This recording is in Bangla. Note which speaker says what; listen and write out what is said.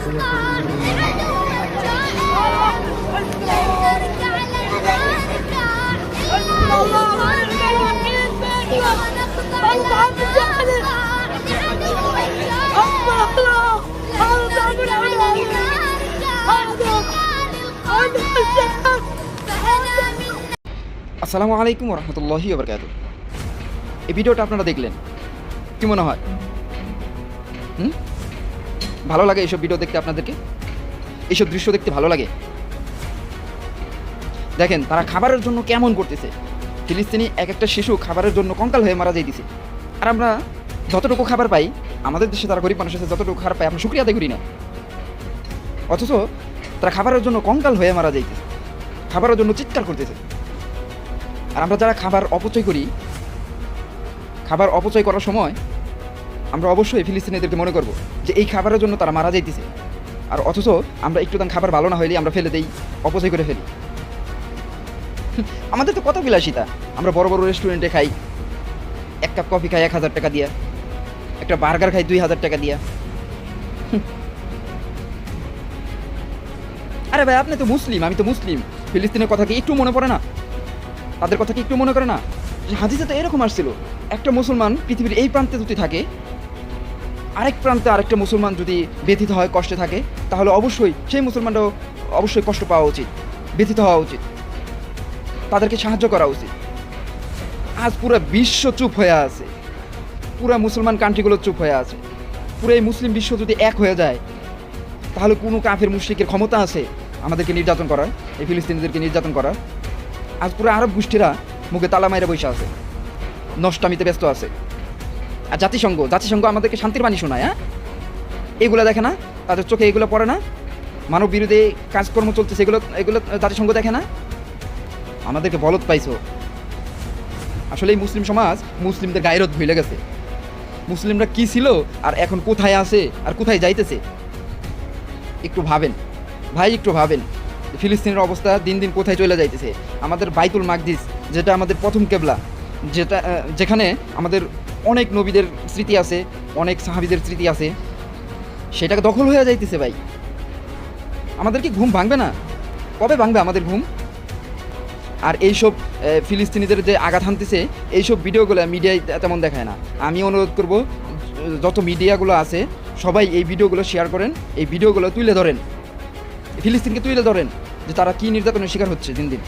Speaker 1: আসসালামু আলাইকুম রহমতুল্লাহি ওবরকাতুহু। এই ভিডিওটা আপনারা দেখলেন, কি মনে হয়? ভালো লাগে এইসব ভিডিও দেখতে? আপনাদেরকে এইসব দৃশ্য দেখতে ভালো লাগে? দেখেন তারা খাবারের জন্য কেমন করতেছে। ফিলিস্তিনি এক একটা শিশু খাবারের জন্য কঙ্কাল হয়ে মারা যাইতেছে। আর আমরা যতটুকু খাবার পাই, আমাদের দেশে তারা গরিব মানুষ আছে, যতটুকু খাবার পাই আমরা শুকরিয়া আদায় করি না। অথচ তারা খাবারের জন্য কঙ্কাল হয়ে মারা যাইতেছে, খাবারের জন্য চিৎকার করতেছে। আর আমরা যারা খাবার অপচয় করি, খাবার অপচয় করার সময় আমরা অবশ্যই ফিলিস্তিনিদেরকে মনে করব যে এই খাবারের জন্য তারা মারা যাইতেছে। আর অথচ আমরা একটু দাম খাবার ভালো না হইলে আমরা ফেলে দেই, অপচয় করে ফেলি। আমাদের তো কত বিলাসিতা, আমরা বড় বড় রেস্টুরেন্টে খাই, এক কাপ কফি খাই 1000 টাকা দিয়া, একটা বার্গার খাই 2000 টাকা দিয়া। আরে ভাই আপনি তো মুসলিম, আমি তো মুসলিম, ফিলিস্তিনের কথা কি একটু মনে পড়ে না? তাদের কথা কি একটু মনে করে না? যে হাদিসে তো এরকম আসছিল, একটা মুসলমান পৃথিবীর এই প্রান্তে যদি থাকে, আরেক প্রান্তে আরেকটা মুসলমান যদি ব্যথিত হয়, কষ্টে থাকে, তাহলে অবশ্যই সেই মুসলমানটাও অবশ্যই কষ্ট পাওয়া উচিত, ব্যথিত হওয়া উচিত, তাদেরকে সাহায্য করা উচিত। আজ পুরো বিশ্ব চুপ হয়ে আছে, পুরো মুসলমান কান্ট্রিগুলো চুপ হয়ে আছে। পুরো এই মুসলিম বিশ্ব যদি এক হয়ে যায়, তাহলে কোনো কাফের মুশরিকের ক্ষমতা আছে আমাদেরকে নির্যাতন করার, এই ফিলিস্তিনিদেরকে নির্যাতন করার? আজ পুরো আরব গোষ্ঠীরা মুখে তালা মাইরে বসে আছে, নষ্টামিতে ব্যস্ত আছে। আর জাতিসংঘ আমাদেরকে শান্তির বাণী শোনায়। এগুলো দেখে না? তাদের চোখে এগুলো পড়ে না? মানব বিরোধী কাজকর্ম চলতেছে, এগুলো জাতিসংঘ দেখে না? আমাদেরকে বলদ পাইছো। আসলে এই মুসলিম সমাজ মুসলিমদের গায়রত ভুলে গেছে। মুসলিমরা কি ছিল আর এখন কোথায় আছে আর কোথায় যাইতেছে, একটু ভাবেন ভাই, একটু ভাবেন। ফিলিস্তিনের অবস্থা দিন দিন কোথায় চলে যাইতেছে। আমাদের বাইতুল মাকদিস, যেটা আমাদের প্রথম কেবলা, যেখানে আমাদের অনেক নবীদের স্মৃতি আছে, অনেক সাহাবীদের স্মৃতি আছে, সেটাকে দখল হয়ে যাইতেছে ভাই। আমাদের কি ঘুম ভাঙবে না? কবে ভাঙবে আমাদের ঘুম? আর এইসব ফিলিস্তিনিদের যে আঘাত হানতেছে, এইসব ভিডিওগুলো মিডিয়ায় তেমন দেখায় না। আমি অনুরোধ করব, যত মিডিয়াগুলো আছে সবাই এই ভিডিওগুলো শেয়ার করেন, এই ভিডিওগুলো তুলে ধরেন, ফিলিস্তিনকে তুলে ধরেন যে তারা কী নির্যাতনের শিকার হচ্ছে দিন দিন।